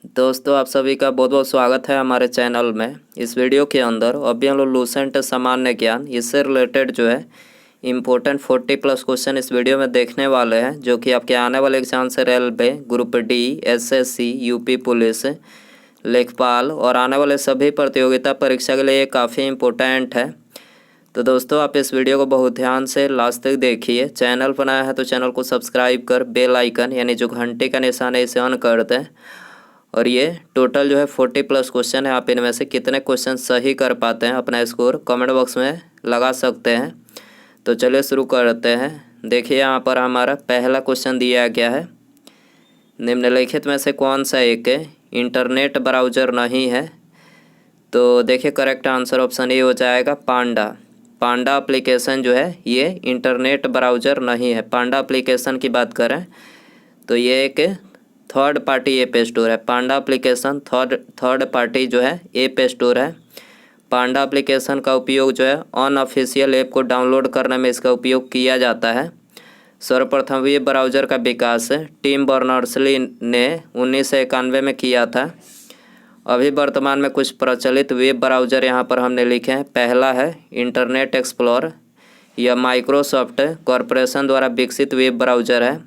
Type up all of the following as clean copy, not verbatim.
दोस्तों, आप सभी का बहुत बहुत स्वागत है हमारे चैनल में। इस वीडियो के अंदर अभी हम लोग लूसेंट सामान्य ज्ञान इससे रिलेटेड जो है इम्पोर्टेंट 40+ क्वेश्चन इस वीडियो में देखने वाले हैं, जो कि आपके आने वाले एग्जाम से railway group D, SSC, UP police, लेखपाल और आने वाले सभी प्रतियोगिता परीक्षा के लिए काफ़ी इम्पोर्टेंट है। तो दोस्तों, आप इस वीडियो को बहुत ध्यान से लास्ट तक देखिए। चैनल पर नया है तो चैनल को सब्सक्राइब कर बेल आइकन यानी जो घंटे का निशान है इसे ऑन कर दें। और ये टोटल जो है 40+ क्वेश्चन है। आप इनमें से कितने क्वेश्चन सही कर पाते हैं अपना स्कोर कमेंट बॉक्स में लगा सकते हैं। तो चलिए शुरू करते हैं। देखिए, यहाँ पर हमारा पहला क्वेश्चन दिया गया है, निम्नलिखित में से कौन सा एक इंटरनेट ब्राउज़र नहीं है। तो देखिए, करेक्ट आंसर ऑप्शन ए हो जाएगा पांडा। पांडा एप्लीकेशन जो है ये इंटरनेट ब्राउज़र नहीं है। पांडा एप्लीकेशन की बात करें तो ये एक थर्ड पार्टी ऐप स्टोर है। पांडा एप्लीकेशन थर्ड पार्टी जो है ऐप स्टोर है। पांडा एप्लीकेशन का उपयोग जो है अनऑफिशियल ऐप को डाउनलोड करने में इसका उपयोग किया जाता है। सर्वप्रथम वेब ब्राउज़र का विकास टिम बर्नर्स-ली ने 1991 में किया था। अभी वर्तमान में कुछ प्रचलित वेब ब्राउज़र यहाँ पर हमने लिखे हैं। पहला है इंटरनेट एक्सप्लोरर, यह माइक्रोसॉफ्ट कॉरपोरेशन द्वारा विकसित वेब ब्राउज़र है।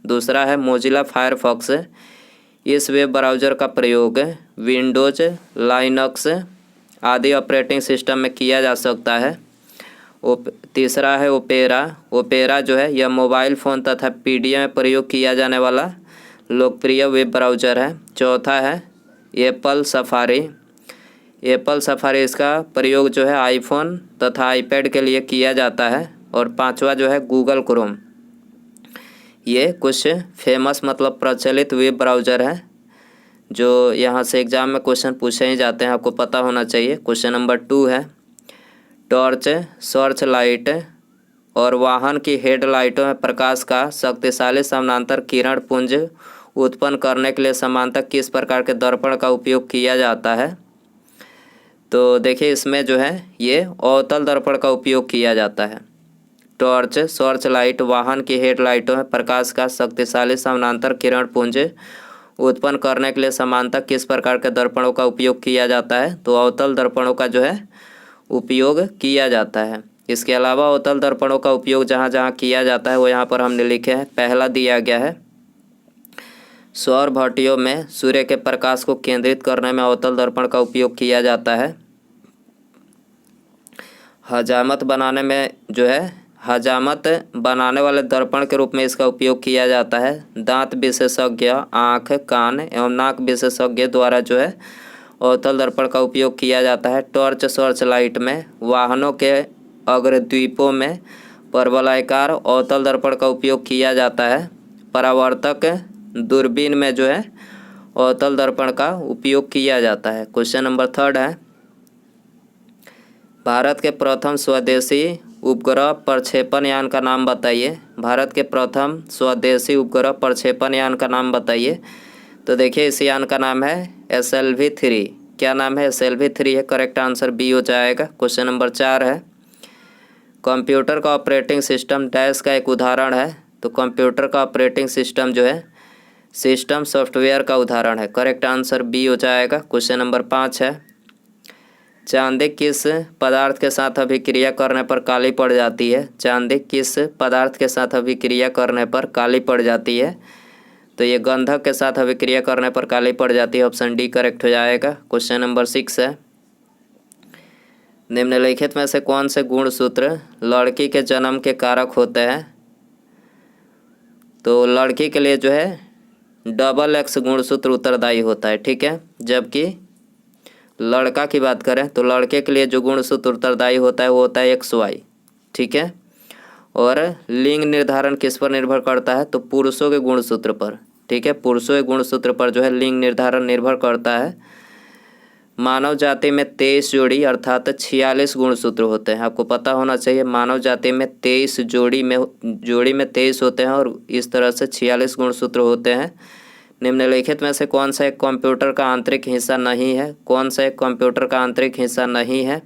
दूसरा है मोजिला फायरफॉक्स, इस वेब ब्राउज़र का प्रयोग विंडोज, लाइनक्स आदि ऑपरेटिंग सिस्टम में किया जा सकता है। तीसरा है ओपेरा। ओपेरा जो है यह मोबाइल फ़ोन तथा पीडीएफ में प्रयोग किया जाने वाला लोकप्रिय वेब ब्राउज़र है। चौथा है एप्पल सफारी। एप्पल सफारी इसका प्रयोग जो है आईफोन तथा आईपैड के लिए किया जाता है। और पांचवा जो है गूगल क्रोम। ये कुछ फेमस मतलब प्रचलित वेब ब्राउज़र है जो यहाँ से एग्ज़ाम में क्वेश्चन पूछे ही जाते हैं, आपको पता होना चाहिए। क्वेश्चन नंबर 2 है, टॉर्च, सर्च लाइट और वाहन की हेडलाइटों में प्रकाश का शक्तिशाली समानांतर किरण पुंज उत्पन्न करने के लिए समानांतर किस प्रकार के दर्पण का उपयोग किया जाता है। तो देखिए, इसमें जो है ये अवतल दर्पण का उपयोग किया जाता है। टॉर्च, सर्च लाइट, वाहन की हेडलाइटों में प्रकाश का शक्तिशाली समानांतर किरण पुंज उत्पन्न करने के लिए समानांतर किस प्रकार के दर्पणों का उपयोग किया जाता है। तो अवतल दर्पणों का जो है उपयोग किया जाता है। इसके अलावा अवतल दर्पणों का उपयोग जहाँ जहाँ किया जाता है वो यहाँ पर हमने लिखे हैं। पहला दिया गया है, सौर भट्टियों में सूर्य के प्रकाश को केंद्रित करने में अवतल दर्पण का उपयोग किया जाता है। हजामत बनाने में जो है हजामत बनाने वाले दर्पण के रूप में इसका उपयोग किया जाता है। दांत विशेषज्ञ, आँख, कान एवं नाक विशेषज्ञ द्वारा जो है अवतल दर्पण का उपयोग किया जाता है। टॉर्च, सर्च लाइट में वाहनों के अग्रद्वीपों में परवलयाकार अवतल दर्पण का उपयोग किया जाता है। परावर्तक दूरबीन में जो है अवतल दर्पण का उपयोग किया जाता है। क्वेश्चन नंबर 3 है, भारत के प्रथम स्वदेशी उपग्रह प्रक्षेपण यान का नाम बताइए। भारत के प्रथम स्वदेशी उपग्रह प्रक्षेपण यान का नाम बताइए। तो देखिए, इस यान का नाम है SLV-3। क्या नाम है? SLV-3 है। करेक्ट आंसर बी हो जाएगा। क्वेश्चन नंबर 4 है, कंप्यूटर का ऑपरेटिंग सिस्टम डैश का एक उदाहरण है। तो कंप्यूटर का ऑपरेटिंग सिस्टम जो है सिस्टम सॉफ्टवेयर का उदाहरण है। करेक्ट आंसर बी हो जाएगा। क्वेश्चन नंबर 5 है, चांदी किस पदार्थ के साथ अभिक्रिया करने पर काली पड़ जाती है। चांदी किस पदार्थ के साथ अभिक्रिया करने पर काली पड़ जाती है। तो ये गंधक के साथ अभिक्रिया करने पर काली पड़ जाती है। ऑप्शन डी करेक्ट हो जाएगा। क्वेश्चन नंबर 6 है, निम्नलिखित में से कौन से गुणसूत्र लड़की के जन्म के कारक होते हैं। तो लड़की के लिए जो है XX गुणसूत्र उत्तरदायी होता है, ठीक है। जबकि लड़का की बात करें तो लड़के के लिए जो गुणसूत्र उत्तरदायी होता है वो होता है XY, ठीक है। और लिंग निर्धारण किस पर निर्भर करता है। तो पुरुषों के गुणसूत्र पर, ठीक है। पुरुषों के गुणसूत्र पर जो है लिंग निर्धारण निर्भर करता है। मानव जाति में 23 जोड़ी अर्थात 46 गुणसूत्र होते हैं। आपको पता होना चाहिए, मानव जाति में 23 जोड़ी में 23 होते हैं और इस तरह से 46 गुणसूत्र होते हैं। निम्नलिखित में से कौन सा एक कंप्यूटर का आंतरिक हिस्सा नहीं है। कौन सा एक कंप्यूटर का आंतरिक हिस्सा नहीं है।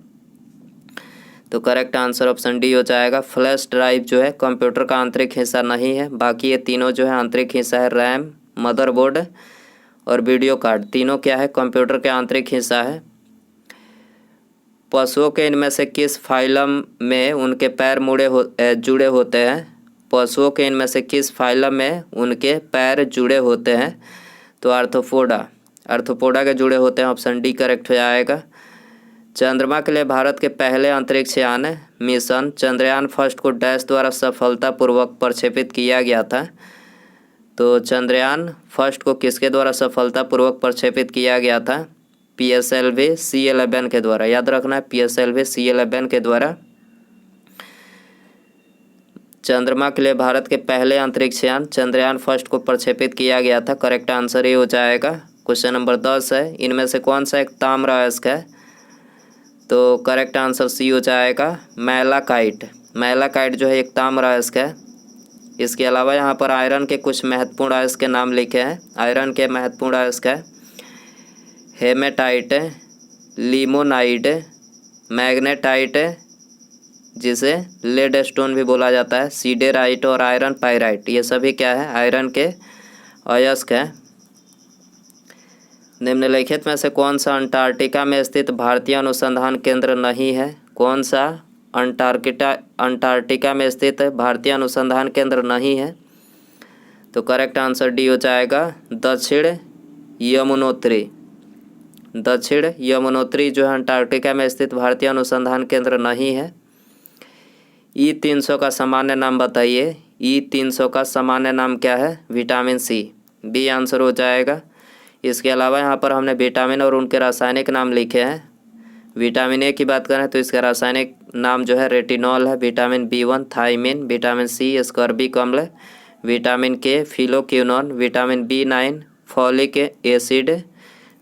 तो करेक्ट आंसर ऑप्शन डी हो जाएगा। फ्लैश ड्राइव जो है कंप्यूटर का आंतरिक हिस्सा नहीं है। बाकी ये तीनों जो है आंतरिक हिस्सा है, रैम, मदरबोर्ड और वीडियो कार्ड, तीनों क्या है? कंप्यूटर के आंतरिक हिस्सा है। पशुओं के इनमें से किस फाइलम में उनके पैर जुड़े होते हैं? पशुओं के इनमें से किस फाइलम में उनके पैर जुड़े होते हैं? तो आर्थ्रोपोडा के जुड़े होते हैं। ऑप्शन डी करेक्ट हो जाएगा। चंद्रमा के लिए भारत के पहले अंतरिक्ष यान मिशन चंद्रयान फर्स्ट को डैश द्वारा सफलतापूर्वक प्रक्षेपित किया गया था। तो चंद्रयान फर्स्ट को किसके द्वारा सफलतापूर्वक प्रक्षेपित किया गया था? PSLV C11 के द्वारा। याद रखना है, PSLV C11 के द्वारा चंद्रमा के लिए भारत के पहले अंतरिक्ष यान चंद्रयान फर्स्ट को प्रक्षेपित किया गया था। करेक्ट आंसर ये हो जाएगा। क्वेश्चन नंबर 10 है, इनमें से कौन सा एक ताम्र अयस्क है? तो करेक्ट आंसर सी हो जाएगा, मैलाकाइट। मैलाकाइट जो है एक ताम्र अयस्क है। इसके अलावा यहाँ पर आयरन के कुछ महत्वपूर्ण अयस्क के नाम लिखे हैं। आयरन के महत्वपूर्ण अयस्क है हेमेटाइट, लिमोनाइट, मैग्नेटाइट जिसे लेड स्टोन भी बोला जाता है, सीडेराइट और आयरन पाइराइट। ये सभी क्या है? आयरन के अयस्क है। निम्नलिखित में से कौन सा अंटार्कटिका में स्थित भारतीय अनुसंधान केंद्र नहीं है? कौन सा अंटार्कटिका में स्थित भारतीय अनुसंधान केंद्र नहीं है? तो करेक्ट आंसर डी हो जाएगा, दक्षिण यमुनोत्री। दक्षिण यमुनोत्री जो है अंटार्कटिका में स्थित भारतीय अनुसंधान केंद्र नहीं है। E300 का सामान्य नाम बताइए। E300 का सामान्य नाम क्या है? Vitamin C. बी आंसर हो जाएगा। इसके अलावा यहाँ पर हमने विटामिन और उनके रासायनिक नाम लिखे हैं। विटामिन ए की बात करें तो इसका रासायनिक नाम जो है रेटिनॉल है। Vitamin B1 thiamine, vitamin C स्कर्बिक अम्ल, vitamin K phylloquinone, vitamin B9 folic acid,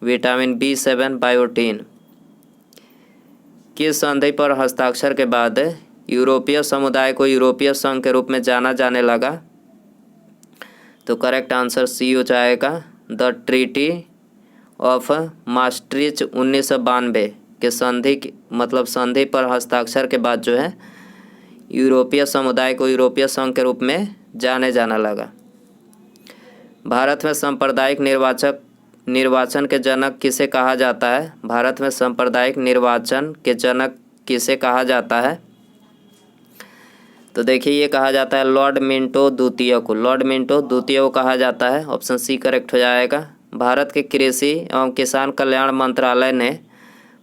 vitamin B7 biotin. किस संधि पर हस्ताक्षर के बाद यूरोपीय समुदाय को यूरोपीय संघ के रूप में जाना जाने लगा? तो करेक्ट आंसर सी हो जाएगा, द ट्रीटी ऑफ मास्ट्रिच 1992 के संधि पर हस्ताक्षर के बाद जो है यूरोपीय समुदाय को यूरोपीय संघ के रूप में जाना लगा। भारत में सांप्रदायिक निर्वाचन के जनक किसे कहा जाता है? भारत में सांप्रदायिक निर्वाचन के जनक किसे कहा जाता है? तो देखिए ये कहा जाता है लॉर्ड मिंटो द्वितीय को। लॉर्ड मिंटो द्वितीय को कहा जाता है। ऑप्शन सी करेक्ट हो जाएगा। भारत के कृषि एवं किसान कल्याण मंत्रालय ने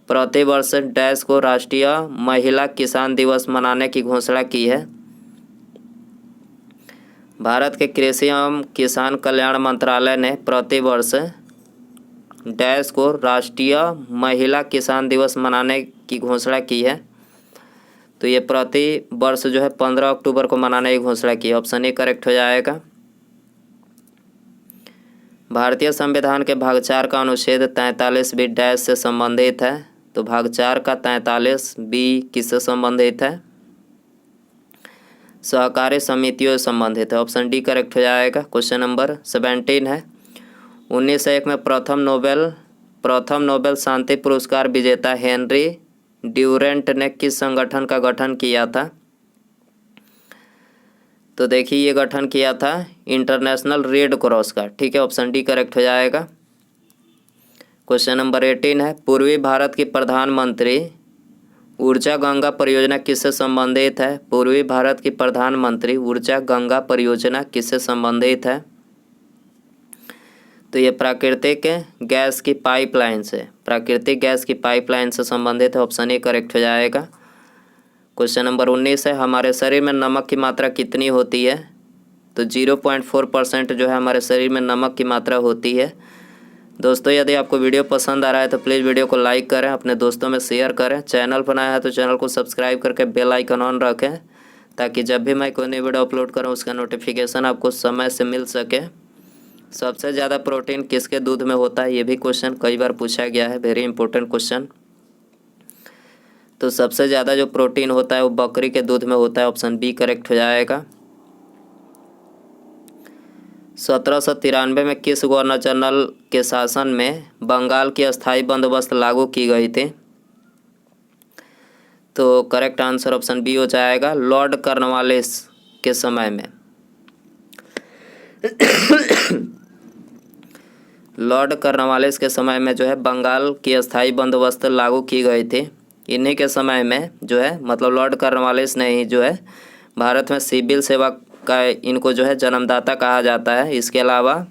प्रतिवर्ष डैश को राष्ट्रीय महिला किसान दिवस मनाने की घोषणा की है। भारत के कृषि एवं किसान कल्याण मंत्रालय ने प्रतिवर्ष डैश को राष्ट्रीय महिला किसान दिवस मनाने की घोषणा की है। तो ये प्रति वर्ष जो है 15 अक्टूबर को मनाने की घोषणा की है। ऑप्शन ए करेक्ट हो जाएगा। भारतीय संविधान के भाग 4 का अनुच्छेद 43 भी डैश से संबंधित है। तो भाग 4 का 43 बी किससे संबंधित है? सहकारी समितियों से संबंधित है। ऑप्शन डी करेक्ट हो जाएगा। क्वेश्चन नंबर 17 है, 1901 में प्रथम नोबेल शांति पुरस्कार विजेता हेनरी ड्यूरेंट ने किस संगठन का गठन किया था? तो देखिए ये गठन किया था इंटरनेशनल रेड क्रॉस का। ठीक है, ऑप्शन डी करेक्ट हो जाएगा। क्वेश्चन नंबर 18 है, पूर्वी भारत की प्रधानमंत्री ऊर्जा गंगा परियोजना किससे संबंधित है? पूर्वी भारत की प्रधानमंत्री ऊर्जा गंगा परियोजना किससे संबंधित है? तो ये प्राकृतिक गैस की पाइपलाइन से संबंधित है। ऑप्शन ए करेक्ट हो जाएगा। क्वेश्चन नंबर 19 है, हमारे शरीर में नमक की मात्रा कितनी होती है? तो 0.4% जो है हमारे शरीर में नमक की मात्रा होती है। दोस्तों यदि आपको वीडियो पसंद आ रहा है तो प्लीज़ वीडियो को लाइक करें, अपने दोस्तों में शेयर करें। चैनल पर नया है तो चैनल को सब्सक्राइब करके बेल आइकन ऑन रखें ताकि जब भी मैं कोई नई वीडियो अपलोड करूँ उसका नोटिफिकेशन आपको समय से मिल सके। सबसे ज़्यादा प्रोटीन किसके दूध में होता है? ये भी क्वेश्चन कई बार पूछा गया है, वेरी इंपॉर्टेंट क्वेश्चन। तो सबसे ज़्यादा जो प्रोटीन होता है वो बकरी के दूध में होता है। ऑप्शन बी करेक्ट हो जाएगा। 1793 में किस गवर्नर जनरल के शासन में बंगाल की अस्थायी बंदोबस्त लागू की गई थी? तो करेक्ट आंसर ऑप्शन बी हो जाएगा, लॉर्ड कॉर्नवालिस के समय में। लॉर्ड कॉर्नवालिस के समय में जो है बंगाल की स्थायी बंदोबस्त लागू की गई थी। इन्हीं के समय में जो है मतलब लॉर्ड कॉर्नवालिस ने ही जो है भारत में सिविल सेवा का इनको जो है जन्मदाता कहा जाता है। इसके अलावा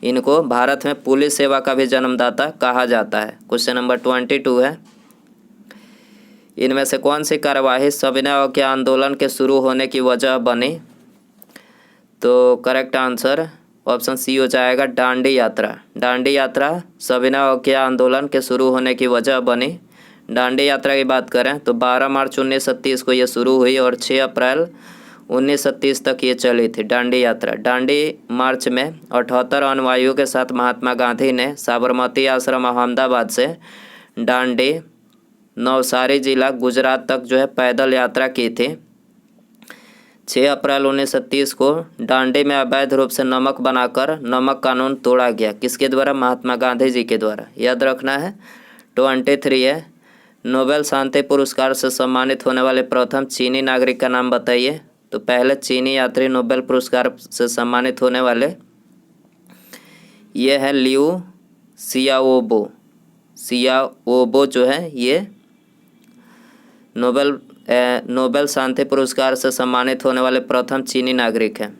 इनको भारत में पुलिस सेवा का भी जन्मदाता कहा जाता है। क्वेश्चन नंबर 22 है, इनमें से कौन सी कार्यवाही सविनय अवज्ञा आंदोलन के शुरू होने की वजह बनी? तो करेक्ट आंसर ऑप्शन सी हो जाएगा डांडी यात्रा। डांडी यात्रा सविनय अवज्ञा आंदोलन के शुरू होने की वजह बनी। डांडी यात्रा की बात करें तो 12 मार्च 1930 को ये शुरू हुई और 6 अप्रैल 1930 तक ये चली थी डांडी यात्रा। डांडी मार्च में 78 अनुयायियों के साथ महात्मा गांधी ने साबरमती आश्रम अहमदाबाद से डांडी नवसारी जिला गुजरात तक जो है पैदल यात्रा की थी। 6 अप्रैल 1930 को डांडी में अवैध रूप से नमक बनाकर नमक कानून तोड़ा गया। किसके द्वारा? महात्मा गांधी जी के द्वारा। याद रखना है। 23 है, नोबेल शांति पुरस्कार से सम्मानित होने वाले प्रथम चीनी नागरिक का नाम बताइए। तो पहले चीनी यात्री नोबेल पुरस्कार से सम्मानित होने वाले ये है लियू सियाओबो। सियाओबो जो है ये नोबेल शांति पुरस्कार से सम्मानित होने वाले प्रथम चीनी नागरिक हैं।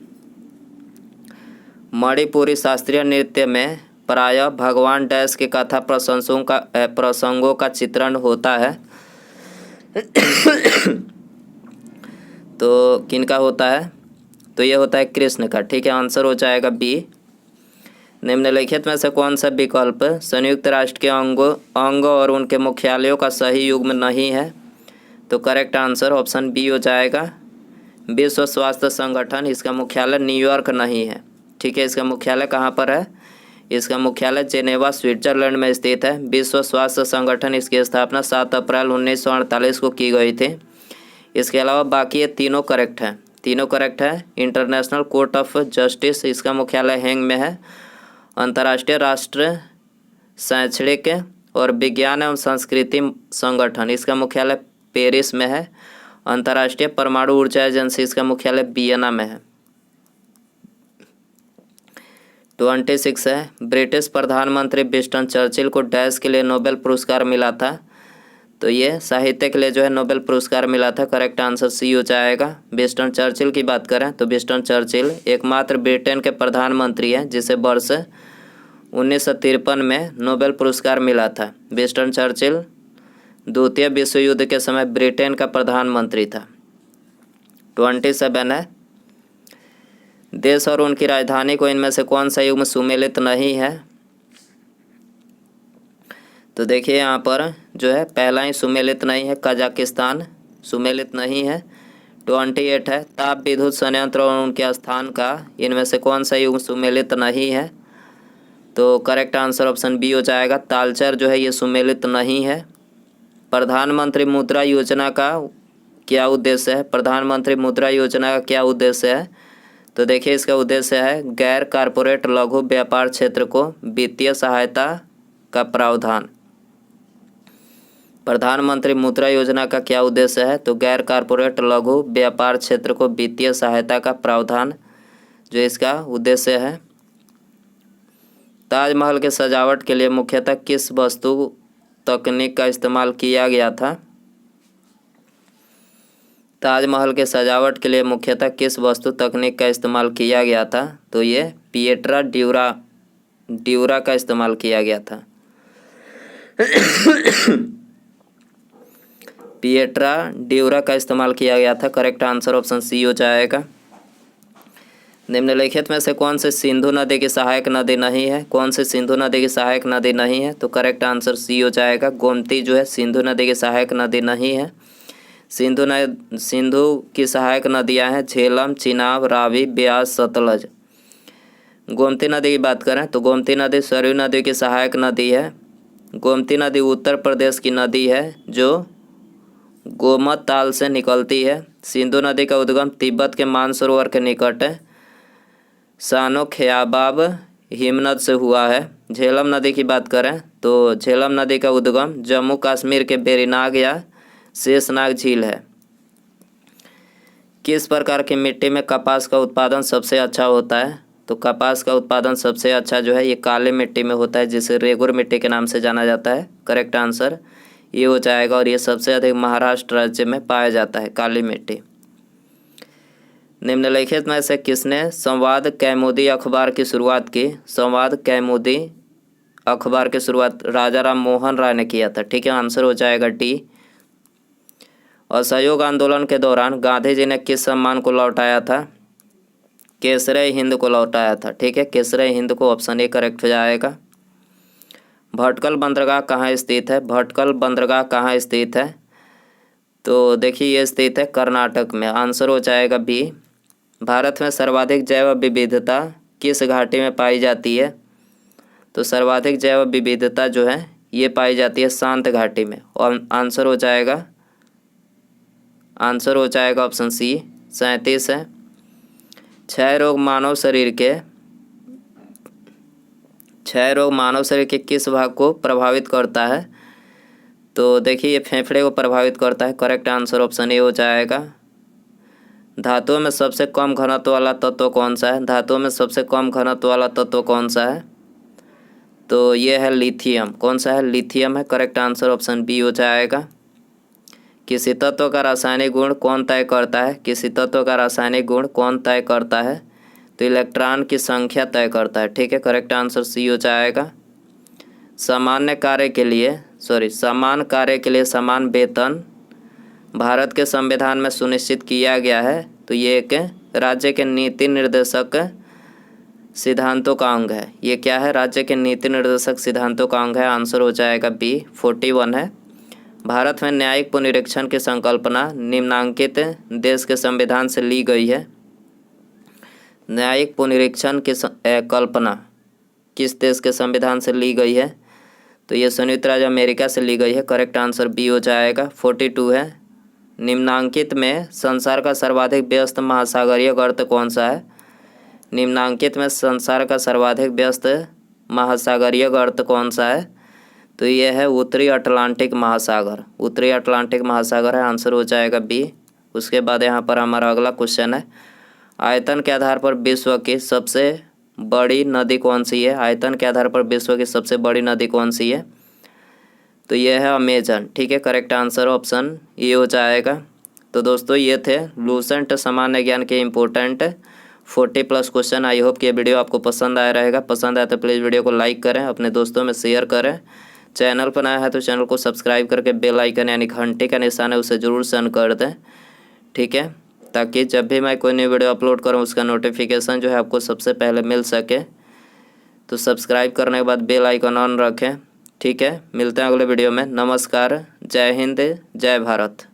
मणिपुरी शास्त्रीय नृत्य में प्रायः भगवान डैश के कथा प्रसंगों का चित्रण होता है। तो किनका होता है? तो ये होता है कृष्ण का। ठीक है, आंसर हो जाएगा बी। निम्नलिखित में से कौन सा विकल्प संयुक्त राष्ट्र के अंग और उनके मुख्यालयों का सही युग्म नहीं है? तो करेक्ट आंसर ऑप्शन बी हो जाएगा विश्व स्वास्थ्य संगठन। इसका मुख्यालय न्यूयॉर्क नहीं है। ठीक है, इसका मुख्यालय कहाँ पर है? इसका मुख्यालय जेनेवा स्विट्जरलैंड में स्थित है। विश्व स्वास्थ्य संगठन इसकी स्थापना 7 अप्रैल 1948 को की गई थी। इसके अलावा बाकी ये तीनों करेक्ट हैं। तीनों करेक्ट है। इंटरनेशनल कोर्ट ऑफ जस्टिस इसका मुख्यालय हैंग में है। अंतर्राष्ट्रीय राष्ट्र शैक्षणिक और विज्ञान एवं संस्कृति संगठन इसका मुख्यालय पेरिस में है। अंतर्राष्ट्रीय परमाणु ऊर्जा एजेंसी इसका मुख्यालय वियना में है। 26 है, ब्रिटिश प्रधानमंत्री विंस्टन चर्चिल को डैश के लिए नोबेल पुरस्कार मिला था। तो ये साहित्य के लिए जो है नोबेल पुरस्कार मिला था। करेक्ट आंसर सी हो जाएगा। विंस्टन चर्चिल की बात करें तो विंस्टन चर्चिल एकमात्र ब्रिटेन के प्रधानमंत्री हैं जिसे वर्ष 1953 में नोबेल पुरस्कार मिला था। विंस्टन चर्चिल द्वितीय विश्व युद्ध के समय ब्रिटेन का प्रधानमंत्री था। 27 है, देश और उनकी राजधानी को इनमें से कौन सा युग्म सुमेलित नहीं है? तो देखिए यहाँ पर जो है पहला ही सुमेलित नहीं है, कजाकिस्तान सुमेलित नहीं है। 28 है, ताप विद्युत संयंत्र और उनके स्थान का इनमें से कौन सा युग्म सुमेलित नहीं है? तो करेक्ट आंसर ऑप्शन बी हो जाएगा, तालचर जो है ये सुमेलित नहीं है। प्रधानमंत्री मुद्रा योजना का क्या उद्देश्य है? प्रधानमंत्री मुद्रा योजना का क्या उद्देश्य है? तो देखिए इसका उद्देश्य है गैर कारपोरेट लघु व्यापार क्षेत्र को वित्तीय सहायता का प्रावधान। प्रधानमंत्री मुद्रा योजना का क्या उद्देश्य है? तो गैर कारपोरेट लघु व्यापार क्षेत्र को वित्तीय सहायता का प्रावधान जो इसका उद्देश्य है। ताजमहल के सजावट के लिए मुख्यतः किस वस्तु तकनीक का इस्तेमाल किया गया था? ताजमहल के सजावट के लिए मुख्यतः किस वस्तु तकनीक का इस्तेमाल किया गया था? तो ये पिएट्रा ड्यूरा का इस्तेमाल किया गया था। पिएट्रा ड्यूरा का इस्तेमाल किया गया था। करेक्ट आंसर ऑप्शन सी हो जाएगा। निम्नलिखित में से कौन से सिंधु नदी की सहायक नदी नहीं है? कौन से सिंधु नदी की सहायक नदी नहीं है? तो करेक्ट आंसर सी हो जाएगा, गोमती जो है सिंधु नदी की सहायक नदी नहीं है। सिंधु की सहायक नदियां हैं झेलम, चिनाब, रावी, ब्यास, सतलज। गोमती नदी की बात करें तो गोमती नदी सरयू नदी की सहायक नदी है। गोमती नदी उत्तर प्रदेश की नदी है जो गोमत ताल से निकलती है। सिंधु नदी का उद्गम तिब्बत के मानसरोवर के निकट है सानो ख्याबाब हिमनद से हुआ है। झेलम नदी की बात करें तो झेलम नदी का उद्गम जम्मू कश्मीर के बेरीनाग या शेषनाग झील है। किस प्रकार की मिट्टी में कपास का उत्पादन सबसे अच्छा होता है? तो कपास का उत्पादन सबसे अच्छा जो है ये काली मिट्टी में होता है, जिसे रेगुर मिट्टी के नाम से जाना जाता है। करेक्ट आंसर ये हो जाएगा। और ये सबसे अधिक महाराष्ट्र राज्य में पाया जाता है काली मिट्टी। निम्नलिखित में से किसने संवाद कौमुदी अखबार की शुरुआत की? संवाद कौमुदी अखबार की शुरुआत राजा राम मोहन राय ने किया था। ठीक है, आंसर हो जाएगा डी। असहयोग आंदोलन के दौरान गांधी जी ने किस सम्मान को लौटाया था? केसरे हिंद को लौटाया था। ठीक है, केसरे हिंद को ऑप्शन ए करेक्ट हो जाएगा। भटकल बंदरगाह कहाँ स्थित है? भटकल बंदरगाह कहाँ स्थित है? तो देखिए ये स्थित है कर्नाटक में। आंसर हो जाएगा बी। भारत में सर्वाधिक जैव विविधता किस घाटी में पाई जाती है? तो सर्वाधिक जैव विविधता जो है ये पाई जाती है शांत घाटी में। और आंसर हो जाएगा ऑप्शन सी 37 है। क्षय रोग मानव शरीर के किस भाग को प्रभावित करता है? तो देखिए ये फेफड़े को प्रभावित करता है। करेक्ट आंसर ऑप्शन ए हो जाएगा। धातुओं में सबसे कम घनत्व वाला तत्व कौन सा है? धातुओं में सबसे कम घनत्व वाला तत्व कौन सा है? तो ये है लिथियम। कौन सा है? लिथियम है। करेक्ट आंसर ऑप्शन बी हो जाएगा। किसी तत्व का रासायनिक गुण कौन तय करता है? किसी तत्व का रासायनिक गुण कौन तय करता है? तो इलेक्ट्रॉन की संख्या तय करता है। ठीक है, करेक्ट आंसर सी हो जाएगा। समान कार्य के लिए समान वेतन भारत के संविधान में सुनिश्चित किया गया है। तो ये एक राज्य के नीति निर्देशक सिद्धांतों का अंग है। ये क्या है? राज्य के नीति निर्देशक सिद्धांतों का अंग है। आंसर हो जाएगा बी 41 है। भारत में न्यायिक पुनरीक्षण की संकल्पना निम्नांकित देश के संविधान से ली गई है। न्यायिक पुनरीक्षण की कल्पना किस देश के संविधान से ली गई है? तो ये संयुक्त राज्य अमेरिका से ली गई है। करेक्ट आंसर बी हो जाएगा। 42 है। निम्नांकित में संसार का सर्वाधिक व्यस्त महासागरीय गर्त कौन सा है? निम्नांकित में संसार का सर्वाधिक व्यस्त महासागरीय गर्त कौन सा है? तो ये है उत्तरी अटलांटिक महासागर। उत्तरी अटलांटिक महासागर है। आंसर हो जाएगा बी। उसके बाद यहाँ पर हमारा अगला क्वेश्चन है, आयतन के आधार पर विश्व की सबसे बड़ी नदी कौन सी है? आयतन के आधार पर विश्व की सबसे बड़ी नदी कौन सी है? तो ये है अमेजन। ठीक है, करेक्ट आंसर ऑप्शन ए हो जाएगा। तो दोस्तों ये थे लूसेंट सामान्य ज्ञान के इम्पोर्टेंट 40+ क्वेश्चन। आई होप कि ये वीडियो आपको पसंद आया रहेगा। पसंद आया तो प्लीज़ वीडियो को लाइक करें, अपने दोस्तों में शेयर करें। चैनल पर नया है तो चैनल को सब्सक्राइब करके बेल आइकन यानी घंटे का निशान है उसे ज़रूर सेंड कर दें। ठीक है, ताकि जब भी मैं कोई नई वीडियो अपलोड करूं उसका नोटिफिकेशन जो है आपको सबसे पहले मिल सके। तो सब्सक्राइब करने के बाद बेल आइकन ऑन रखें। ठीक है, मिलते हैं अगले वीडियो में। नमस्कार, जय हिंद, जय भारत।